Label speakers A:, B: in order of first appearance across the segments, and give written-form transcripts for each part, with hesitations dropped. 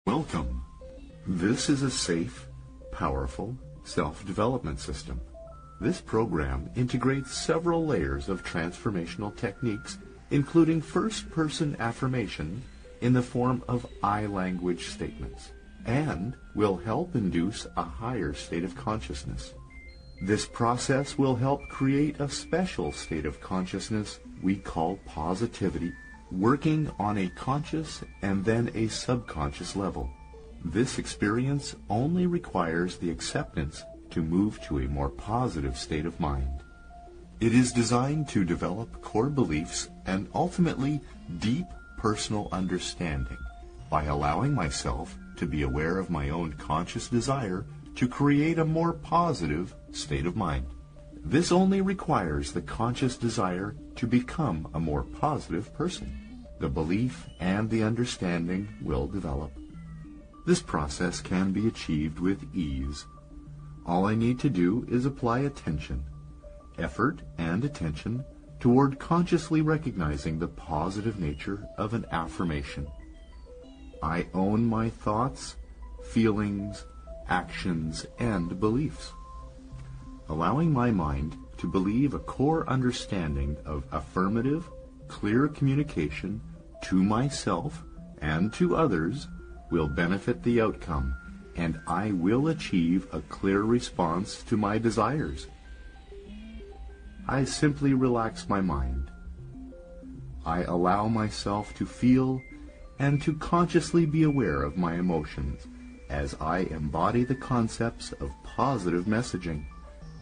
A: Welcome. This is a safe, powerful self-development system. This program integrates several layers of transformational techniques, including first-person affirmation in the form of I-language statements, and will help induce a higher state of consciousness. This process will help create a special state of consciousness we call positivity, working on a conscious and then a subconscious level. This experience only requires the acceptance to move to a more positive state of mind. It is designed to develop core beliefs and ultimately deep personal understanding by allowing myself to be aware of my own conscious desire to create a more positive state of mind. This only requires the conscious desire to become a more positive person. The belief and the understanding will develop. This process can be achieved with ease. All I need to do is apply attention, effort and attention toward consciously recognizing the positive nature of an affirmation. I own my thoughts, feelings, actions, and beliefs. Allowing my mind to believe a core understanding of affirmative, clear communication to myself and to others will benefit the outcome, and I will achieve a clear response to my desires. I simply relax my mind. I allow myself to feel and to consciously be aware of my emotions as I embody the concepts of positive messaging,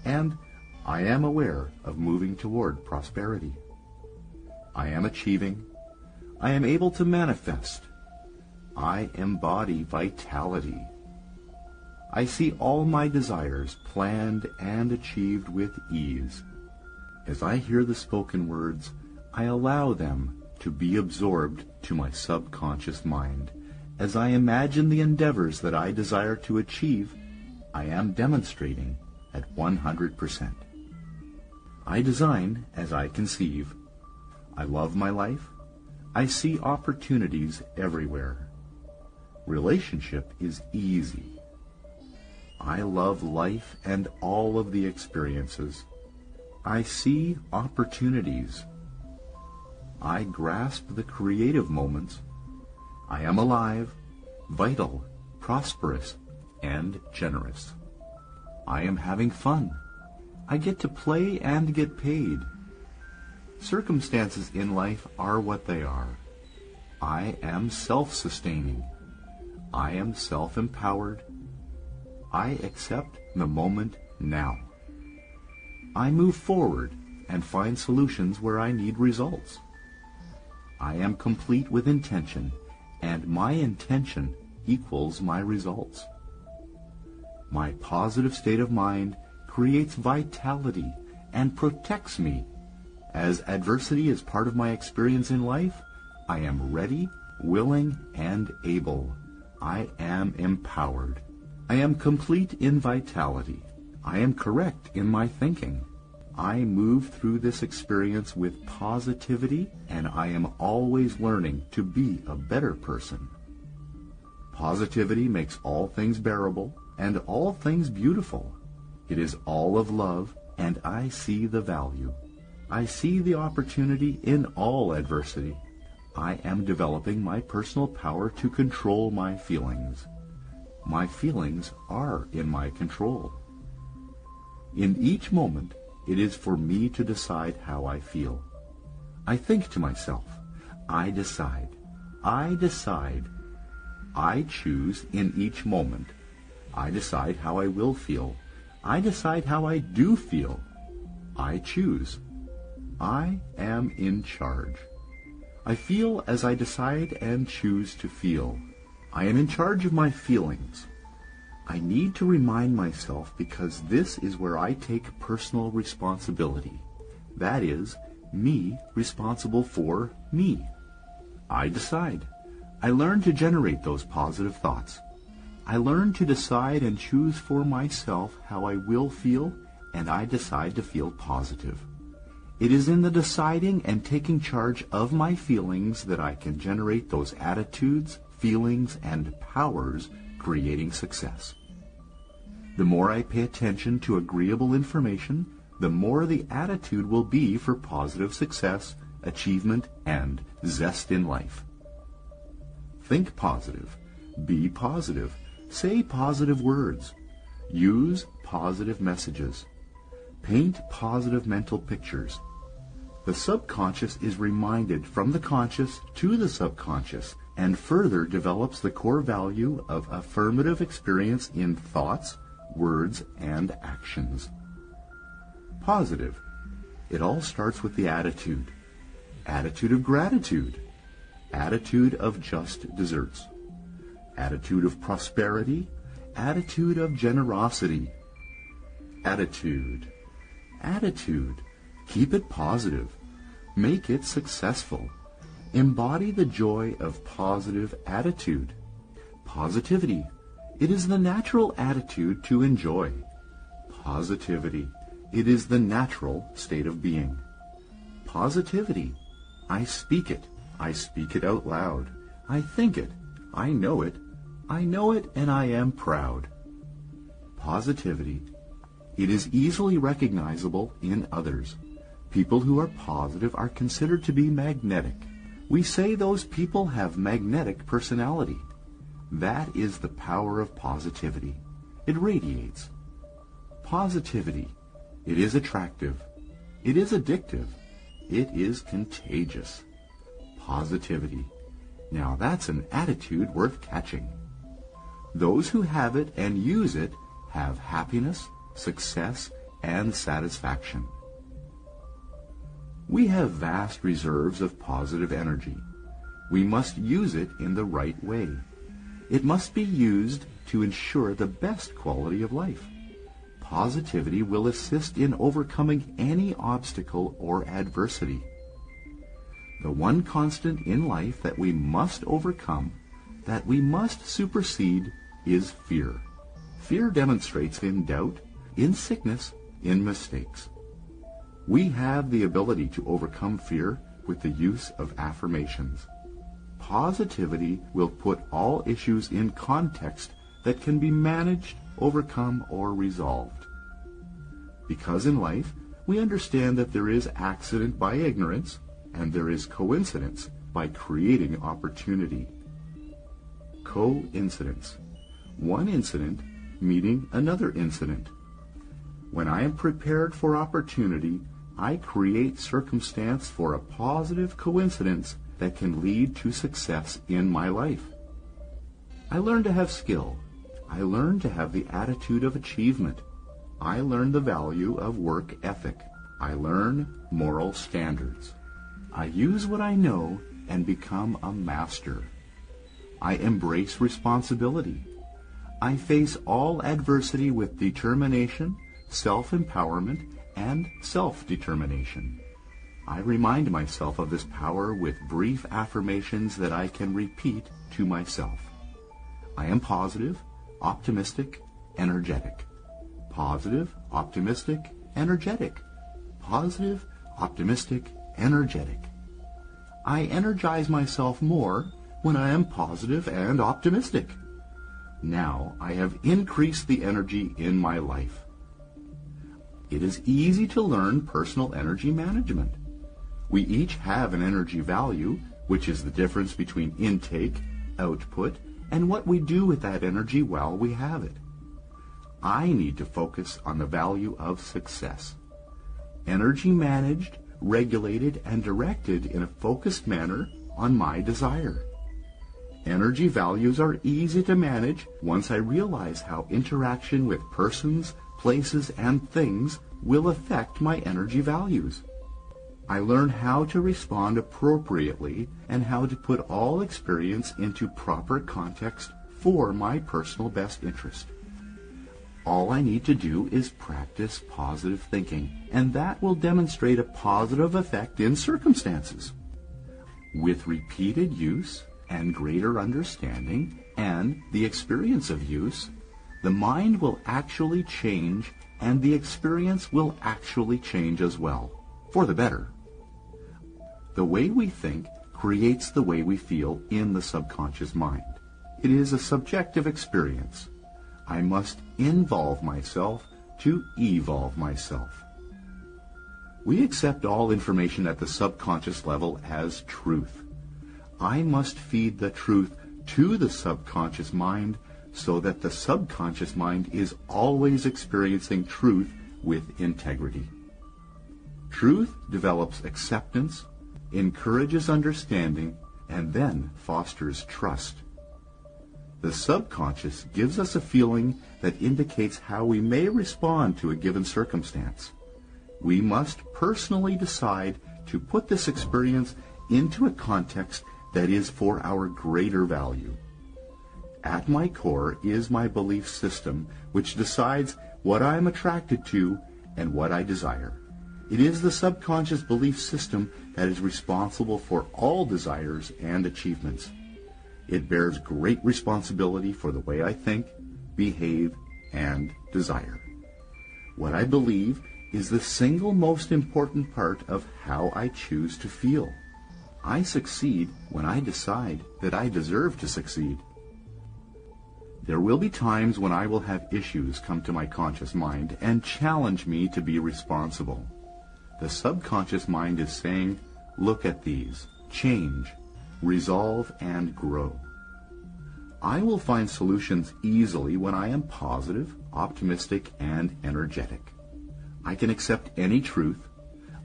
A: and I am aware of moving toward prosperity. I am achieving. I am able to manifest. I embody vitality. I see all my desires planned and achieved with ease. As I hear the spoken words, I allow them to be absorbed to my subconscious mind. As I imagine the endeavors that I desire to achieve, I am demonstrating at 100%. I design as I conceive. I love my life. I see opportunities everywhere. Relationship is easy. I love life and all of the experiences. I see opportunities. I grasp the creative moments. I am alive, vital, prosperous, and generous. I am having fun. I get to play and get paid. Circumstances in life are what they are. I am self-sustaining. I am self-empowered. I accept the moment now. I move forward and find solutions where I need results. I am complete with intention, and my intention equals my results. My positive state of mind creates vitality and protects me. As adversity is part of my experience in life, I am ready, willing, and able. I am empowered. I am complete in vitality. I am correct in my thinking. I move through this experience with positivity, and I am always learning to be a better person. Positivity makes all things bearable and all things beautiful. It is all of love, and I see the value. I see the opportunity in all adversity. I am developing my personal power to control my feelings. My feelings are in my control. In each moment, it is for me to decide how I feel. I think to myself, I decide. I decide. I choose in each moment. I decide how I will feel. I decide how I do feel. I choose. I am in charge. I feel as I decide and choose to feel. I am in charge of my feelings. I need to remind myself because this is where I take personal responsibility. That is, me responsible for me. I decide. I learn to generate those positive thoughts. I learn to decide and choose for myself how I will feel, and I decide to feel positive. It is in the deciding and taking charge of my feelings that I can generate those attitudes, feelings, and powers creating success. The more I pay attention to agreeable information, the more the attitude will be for positive success, achievement, and zest in life. Think positive. Be positive. Say positive words. Use positive messages. Paint positive mental pictures. The subconscious is reminded from the conscious to the subconscious and further develops the core value of affirmative experience in thoughts, words, and actions. Positive. It all starts with the attitude. Attitude of gratitude. Attitude of just desserts. Attitude of prosperity. Attitude of generosity. Attitude. Attitude. Keep it positive. Make it successful. Embody the joy of positive attitude. Positivity. It is the natural attitude to enjoy. Positivity. It is the natural state of being. Positivity. I speak it. I speak it out loud. I think it. I know it. I know it, and I am proud. Positivity. It is easily recognizable in others. People who are positive are considered to be magnetic. We say those people have magnetic personality. That is the power of positivity. It radiates. Positivity. It is attractive. It is addictive. It is contagious. Positivity. Now that's an attitude worth catching. Those who have it and use it have happiness, success, and satisfaction. We have vast reserves of positive energy. We must use it in the right way. It must be used to ensure the best quality of life. Positivity will assist in overcoming any obstacle or adversity. The one constant in life that we must overcome, that we must supersede, is fear. Fear demonstrates in doubt, in sickness, in mistakes. We have the ability to overcome fear with the use of affirmations. Positivity will put all issues in context that can be managed, overcome, or resolved. Because in life, we understand that there is accident by ignorance, and there is coincidence by creating opportunity. Coincidence. One incident meeting another incident. When I am prepared for opportunity, I create circumstance for a positive coincidence that can lead to success in my life. I learn to have skill. I learn to have the attitude of achievement. I learn the value of work ethic. I learn moral standards. I use what I know and become a master. I embrace responsibility. I face all adversity with determination, self-empowerment, and self-determination. I remind myself of this power with brief affirmations that I can repeat to myself. I am positive, optimistic, energetic. Positive, optimistic, energetic. Positive, optimistic, energetic. I energize myself more when I am positive and optimistic. Now I have increased the energy in my life. It is easy to learn personal energy management. We each have an energy value, which is the difference between intake, output, and what we do with that energy while we have it. I need to focus on the value of success. Energy managed, regulated, and directed in a focused manner on my desire. Energy values are easy to manage once I realize how interaction with persons, places, and things will affect my energy values. I learn how to respond appropriately and how to put all experience into proper context for my personal best interest. All I need to do is practice positive thinking, and that will demonstrate a positive effect in circumstances. With repeated use and greater understanding and the experience of use, the mind will actually change and the experience will actually change as well, for the better. The way we think creates the way we feel in the subconscious mind. It is a subjective experience. I must involve myself to evolve myself. We accept all information at the subconscious level as truth. I must feed the truth to the subconscious mind so that the subconscious mind is always experiencing truth with integrity. Truth develops acceptance, encourages understanding, and then fosters trust. The subconscious gives us a feeling that indicates how we may respond to a given circumstance. We must personally decide to put this experience into a context that is for our greater value. At my core is my belief system, which decides what I am attracted to and what I desire. It is the subconscious belief system that is responsible for all desires and achievements. It bears great responsibility for the way I think, behave, and desire. What I believe is the single most important part of how I choose to feel. I succeed when I decide that I deserve to succeed. There will be times when I will have issues come to my conscious mind and challenge me to be responsible. The subconscious mind is saying, look at these, change, resolve, and grow. I will find solutions easily when I am positive, optimistic, and energetic. I can accept any truth.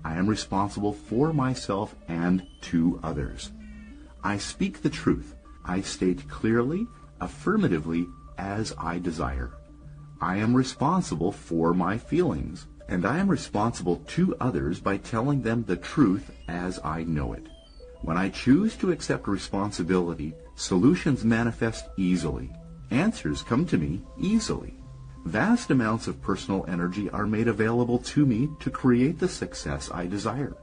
A: I am responsible for myself and to others. I speak the truth. I state clearly, affirmatively, as I desire. I am responsible for my feelings, and I am responsible to others by telling them the truth as I know it. When I choose to accept responsibility, solutions manifest easily. Answers come to me easily. Vast amounts of personal energy are made available to me to create the success I desire.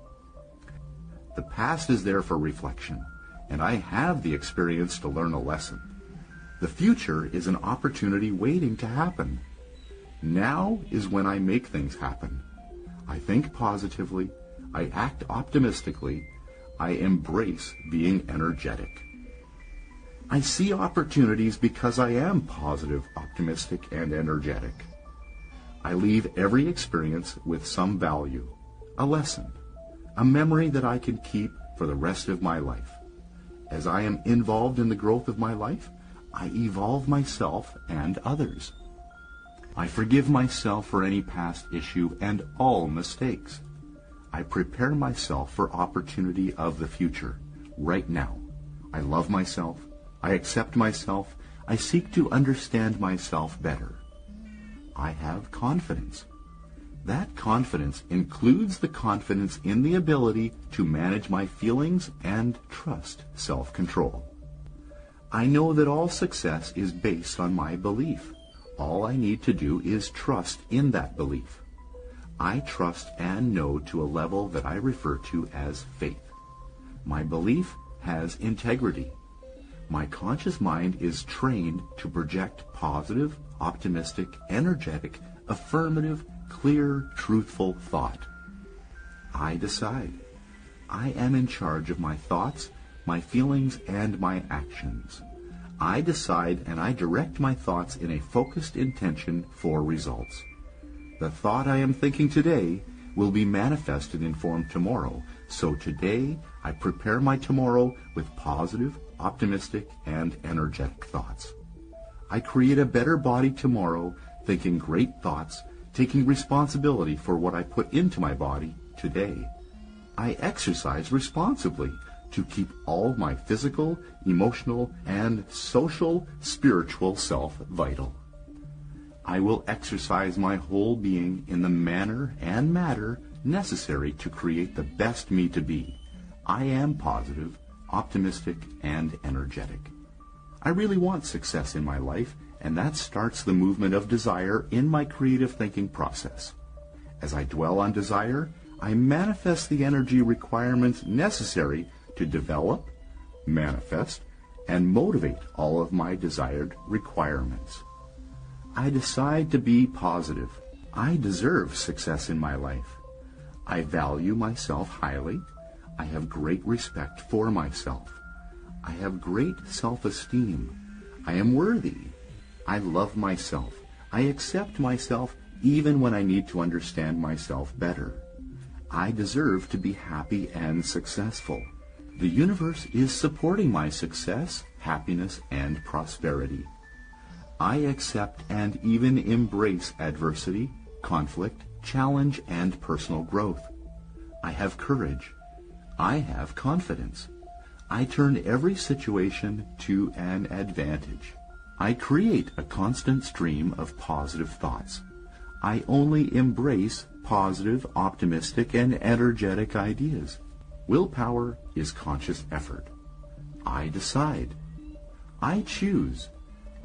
A: The past is there for reflection, and I have the experience to learn a lesson. The future is an opportunity waiting to happen. Now is when I make things happen. I think positively, I act optimistically, I embrace being energetic. I see opportunities because I am positive, optimistic, and energetic. I leave every experience with some value, a lesson, a memory that I can keep for the rest of my life. As I am involved in the growth of my life, I evolve myself and others. I forgive myself for any past issue and all mistakes. I prepare myself for opportunity of the future, right now. I love myself. I accept myself. I seek to understand myself better. I have confidence. That confidence includes the confidence in the ability to manage my feelings and trust self-control. I know that all success is based on my belief. All I need to do is trust in that belief. I trust and know to a level that I refer to as faith. My belief has integrity. My conscious mind is trained to project positive, optimistic, energetic, affirmative, clear, truthful thought. I decide. I am in charge of my thoughts, my feelings, and my actions. I decide and I direct my thoughts in a focused intention for results. The thought I am thinking today will be manifested in form tomorrow, so today I prepare my tomorrow with positive, optimistic, and energetic thoughts. I create a better body tomorrow, thinking great thoughts, taking responsibility for what I put into my body today. I exercise responsibly to keep all my physical, emotional, and social, spiritual self vital. I will exercise my whole being in the manner and matter necessary to create the best me to be. I am positive, optimistic, and energetic. I really want success in my life, and that starts the movement of desire in my creative thinking process. As I dwell on desire, I manifest the energy requirements necessary to develop, manifest, and motivate all of my desired requirements. I decide to be positive. I deserve success in my life. I value myself highly. I have great respect for myself. I have great self-esteem. I am worthy. I love myself. I accept myself even when I need to understand myself better. I deserve to be happy and successful. The universe is supporting my success, happiness, and prosperity. I accept and even embrace adversity, conflict, challenge, and personal growth. I have courage. I have confidence. I turn every situation to an advantage. I create a constant stream of positive thoughts. I only embrace positive, optimistic, and energetic ideas. Willpower is conscious effort. I decide. I choose.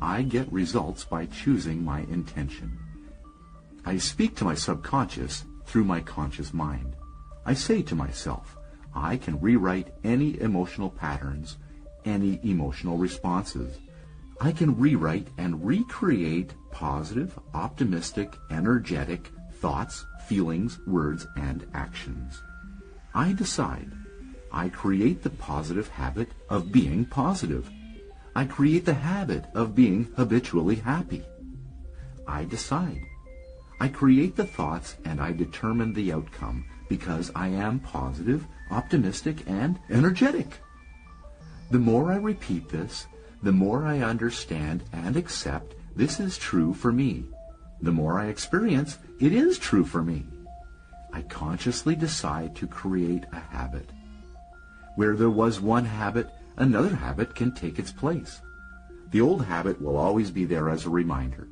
A: I get results by choosing my intention. I speak to my subconscious through my conscious mind. I say to myself, I can rewrite any emotional patterns, any emotional responses. I can rewrite and recreate positive, optimistic, energetic thoughts, feelings, words, and actions. I decide. I create the positive habit of being positive. I create the habit of being habitually happy. I decide. I create the thoughts and I determine the outcome because I am positive, optimistic, and energetic. The more I repeat this, the more I understand and accept this is true for me. The more I experience, it is true for me. I consciously decide to create a habit. Where there was one habit, another habit can take its place. The old habit will always be there as a reminder.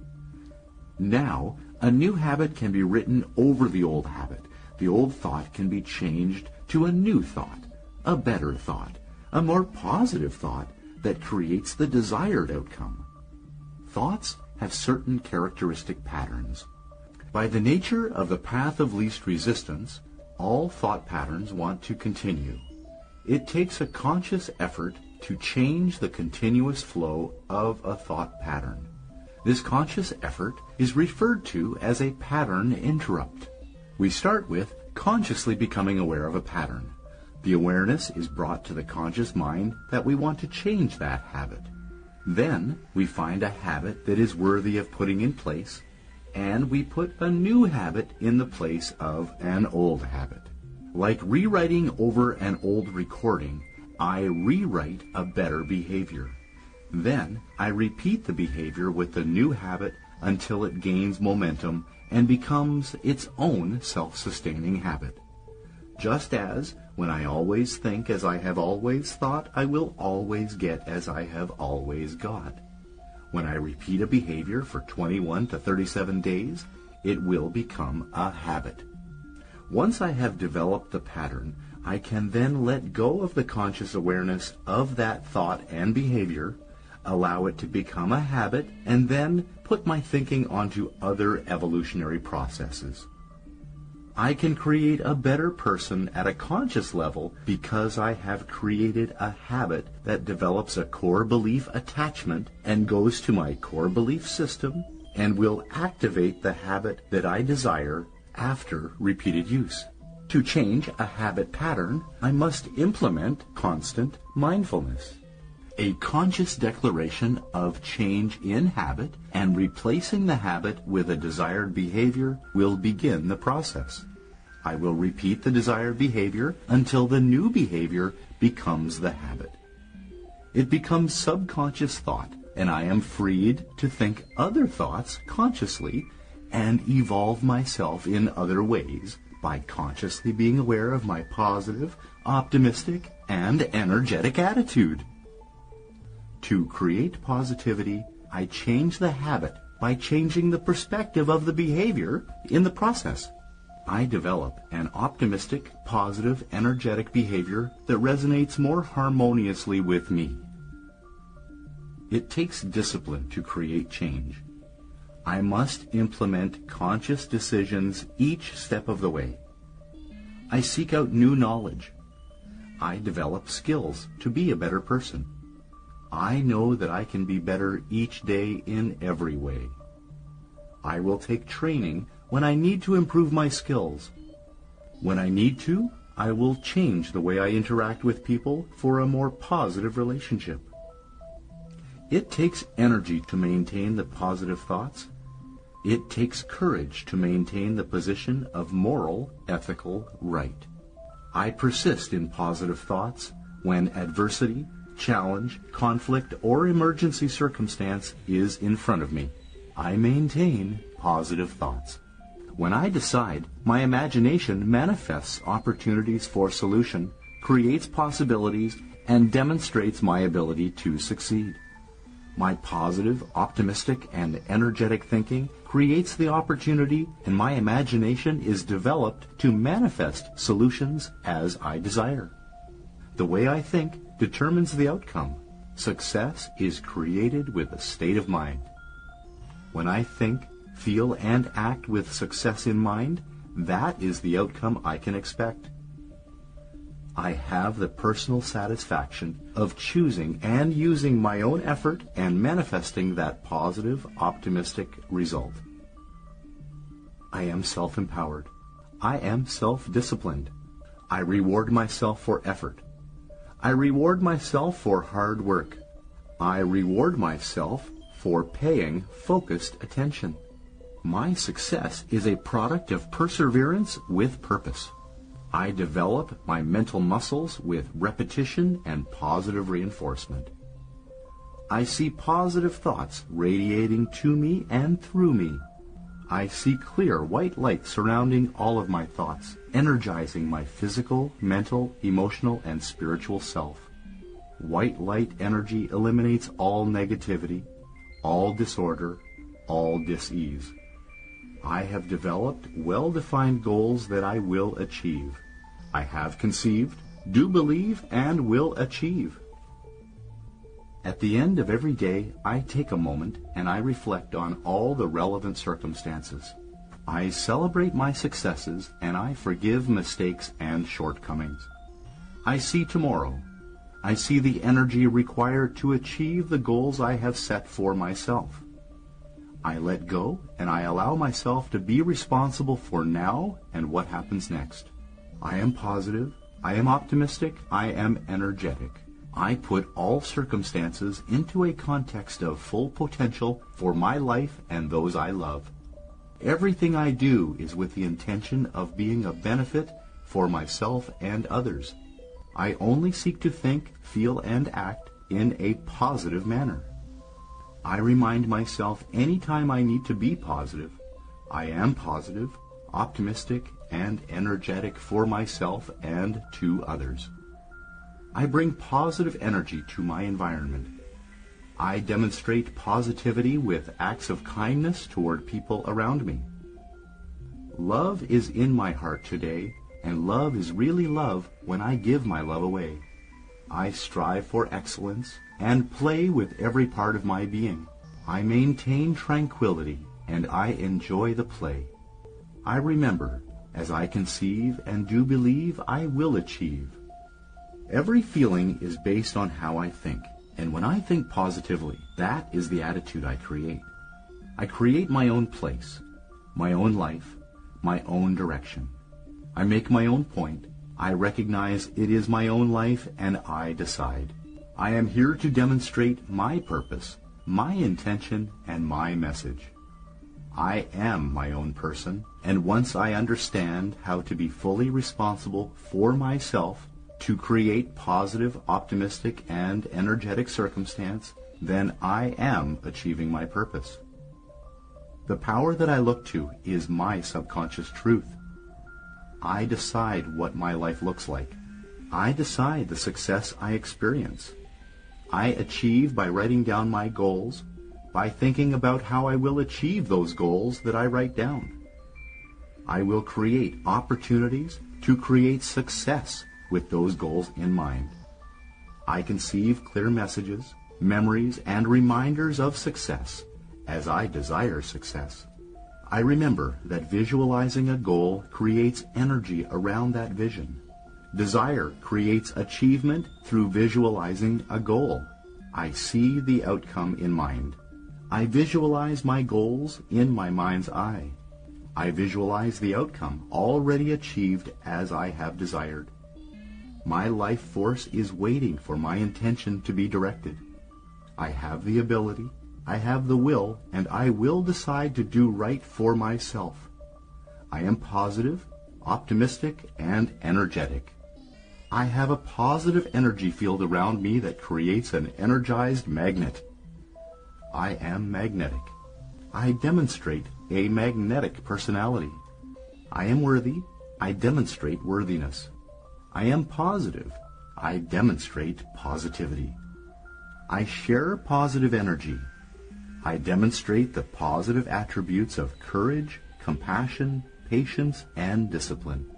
A: Now, a new habit can be written over the old habit. The old thought can be changed to a new thought, a better thought, a more positive thought that creates the desired outcome. Thoughts have certain characteristic patterns. By the nature of the path of least resistance, all thought patterns want to continue. It takes a conscious effort to change the continuous flow of a thought pattern. This conscious effort is referred to as a pattern interrupt. We start with consciously becoming aware of a pattern. The awareness is brought to the conscious mind that we want to change that habit. Then we find a habit that is worthy of putting in place, and we put a new habit in the place of an old habit. Like rewriting over an old recording, I rewrite a better behavior. Then I repeat the behavior with the new habit until it gains momentum and becomes its own self-sustaining habit. Just as when I always think as I have always thought, I will always get as I have always got. When I repeat a behavior for 21 to 37 days, it will become a habit. Once I have developed the pattern, I can then let go of the conscious awareness of that thought and behavior, allow it to become a habit, and then put my thinking onto other evolutionary processes. I can create a better person at a conscious level because I have created a habit that develops a core belief attachment and goes to my core belief system and will activate the habit that I desire after repeated use. To change a habit pattern, I must implement constant mindfulness. A conscious declaration of change in habit and replacing the habit with a desired behavior will begin the process. I will repeat the desired behavior until the new behavior becomes the habit. It becomes subconscious thought, and I am freed to think other thoughts consciously and evolve myself in other ways by consciously being aware of my positive, optimistic, and energetic attitude. To create positivity, I change the habit by changing the perspective of the behavior in the process. I develop an optimistic, positive, energetic behavior that resonates more harmoniously with me. It takes discipline to create change. I must implement conscious decisions each step of the way. I seek out new knowledge. I develop skills to be a better person. I know that I can be better each day in every way. I will take training when I need to improve my skills. When I need to, I will change the way I interact with people for a more positive relationship. It takes energy to maintain the positive thoughts. It takes courage to maintain the position of moral, ethical right. I persist in positive thoughts when adversity, challenge, conflict, or emergency circumstance is in front of me. I maintain positive thoughts. When I decide, my imagination manifests opportunities for solution, creates possibilities, and demonstrates my ability to succeed. My positive, optimistic, and energetic thinking creates the opportunity, and my imagination is developed to manifest solutions as I desire. The way I think determines the outcome. Success is created with a state of mind. When I think, feel, and act with success in mind, that is the outcome I can expect. I have the personal satisfaction of choosing and using my own effort and manifesting that positive, optimistic result. I am self-empowered. I am self-disciplined. I reward myself for effort. I reward myself for hard work. I reward myself for paying focused attention. My success is a product of perseverance with purpose. I develop my mental muscles with repetition and positive reinforcement. I see positive thoughts radiating to me and through me. I see clear white light surrounding all of my thoughts, energizing my physical, mental, emotional, and spiritual self. White light energy eliminates all negativity, all disorder, all dis-ease. I have developed well-defined goals that I will achieve. I have conceived, do believe, and will achieve. At the end of every day, I take a moment and I reflect on all the relevant circumstances. I celebrate my successes and I forgive mistakes and shortcomings. I see tomorrow. I see the energy required to achieve the goals I have set for myself. I let go and I allow myself to be responsible for now and what happens next. I am positive, I am optimistic, I am energetic. I put all circumstances into a context of full potential for my life and those I love. Everything I do is with the intention of being a benefit for myself and others. I only seek to think, feel, and act in a positive manner. I remind myself anytime I need to be positive. I am positive, optimistic, and energetic for myself and to others. I bring positive energy to my environment. I demonstrate positivity with acts of kindness toward people around me. Love is in my heart today, and love is really love when I give my love away. I strive for excellence and play with every part of my being. I maintain tranquility, and I enjoy the play. I remember, as I conceive and do believe, I will achieve. Every feeling is based on how I think, and when I think positively, that is the attitude I create. I create my own place, my own life, my own direction. I make my own point. I recognize it is my own life, and I decide. I am here to demonstrate my purpose, my intention, and my message. I am my own person, and once I understand how to be fully responsible for myself, to create positive, optimistic, and energetic circumstance, then I am achieving my purpose. The power that I look to is my subconscious truth. I decide what my life looks like. I decide the success I experience. I achieve by writing down my goals, by thinking about how I will achieve those goals that I write down. I will create opportunities to create success with those goals in mind. I conceive clear messages, memories, and reminders of success as I desire success. I remember that visualizing a goal creates energy around that vision. Desire creates achievement through visualizing a goal. I see the outcome in mind. I visualize my goals in my mind's eye. I visualize the outcome already achieved as I have desired. My life force is waiting for my intention to be directed. I have the ability, I have the will, and I will decide to do right for myself. I am positive, optimistic, and energetic. I have a positive energy field around me that creates an energized magnet. I am magnetic. I demonstrate a magnetic personality. I am worthy. I demonstrate worthiness. I am positive. I demonstrate positivity. I share positive energy. I demonstrate the positive attributes of courage, compassion, patience, and discipline.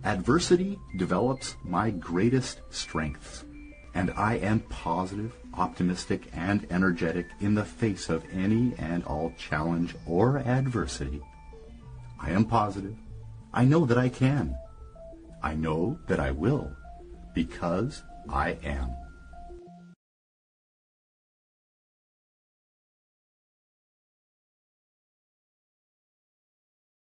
A: Adversity develops my greatest strengths, and I am positive, optimistic, and energetic in the face of any and all challenge or adversity. I am positive. I know that I can. I know that I will, because I am.